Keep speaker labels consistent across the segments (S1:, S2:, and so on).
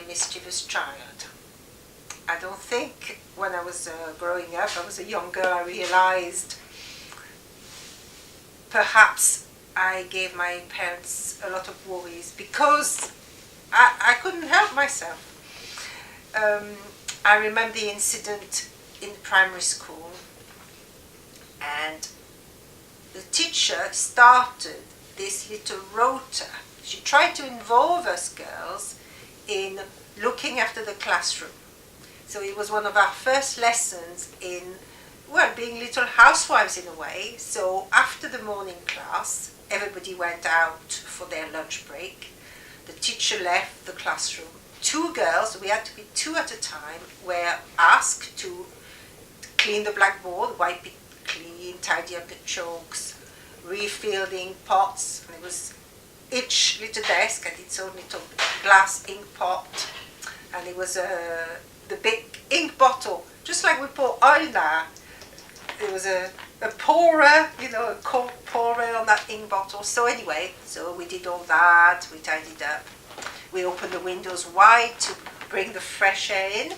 S1: mischievous child. I don't think when I was growing up, I was a young girl, I realized perhaps I gave my parents a lot of worries because I couldn't help myself. I remember the incident in primary school, and the teacher started this little rota. She tried to involve us girls in looking after the classroom. So it was one of our first lessons in, well, being little housewives in a way. So after the morning class, everybody went out for their lunch break. The teacher left the classroom. Two girls, we had to be two at a time, were asked to clean the blackboard, wipe it clean, tidy up the chalks, refill the ink pots. And it was each little desk had its own little glass ink pot, and it was the big ink bottle, just like we pour oil now. There was a pourer, you know, a cold pourer on that ink bottle. So anyway, so we did all that, we tidied up. We opened the windows wide to bring the fresh air in.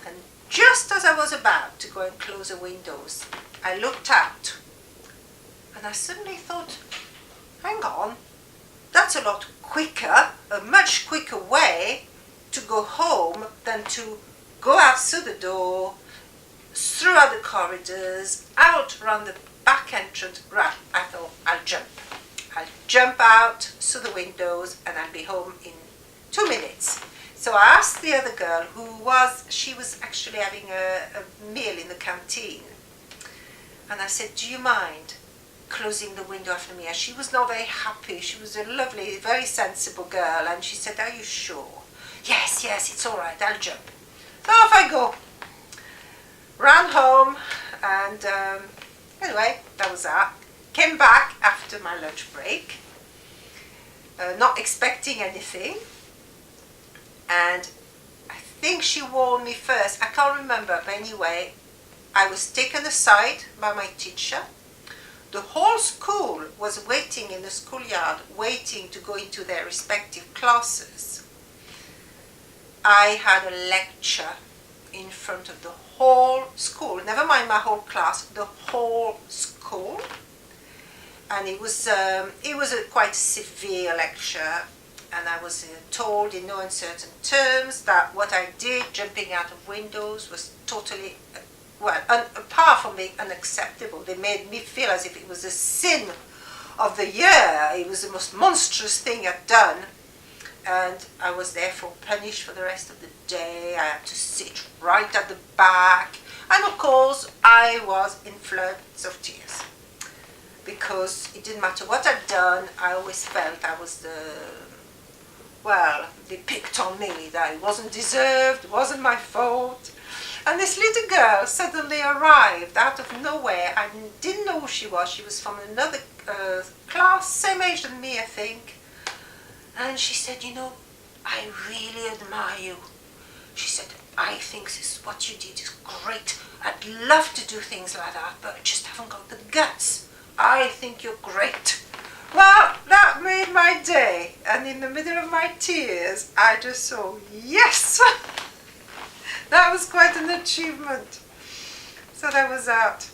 S1: And just as I was about to go and close the windows, I looked out and I suddenly thought, hang on, that's a lot quicker, a much quicker way to go home than to go out through the door, throughout the corridors, out around the back entrance. Right, I thought, I'll jump out through the windows and I'll be home in 2 minutes. So I asked the other girl she was actually having a meal in the canteen. And I said, do you mind closing the window after me? And she was not very happy. She was a lovely, very sensible girl. And she said, are you sure? Yes, it's all right, I'll jump. So off I go. Ran home, and anyway, that was that. Came back after my lunch break, not expecting anything, and I think she warned me first. I can't remember, but anyway, I was taken aside by my teacher. The whole school was waiting in the schoolyard, waiting to go into their respective classes. I had a lecture in front of the whole school, never mind my whole class, the whole school. And it was a quite severe lecture, and I was told in no uncertain terms that what I did, jumping out of windows, was totally, apart from being unacceptable. They made me feel as if it was a sin of the year. It was the most monstrous thing I'd done. And I was therefore punished for the rest of the day. I had to sit right at the back. And of course, I was in floods of tears. Because it didn't matter what I'd done, I always felt I was they picked on me, that it wasn't deserved, it wasn't my fault. And this little girl suddenly arrived out of nowhere. I didn't know who she was. She was from another class, same age than me, I think. And she said, you know, I really admire you. She said, I think what you did is great. I'd love to do things like that, but I just haven't got the guts. I think you're great. Well, that made my day. And in the middle of my tears, I just saw, yes! That was quite an achievement. So that was that.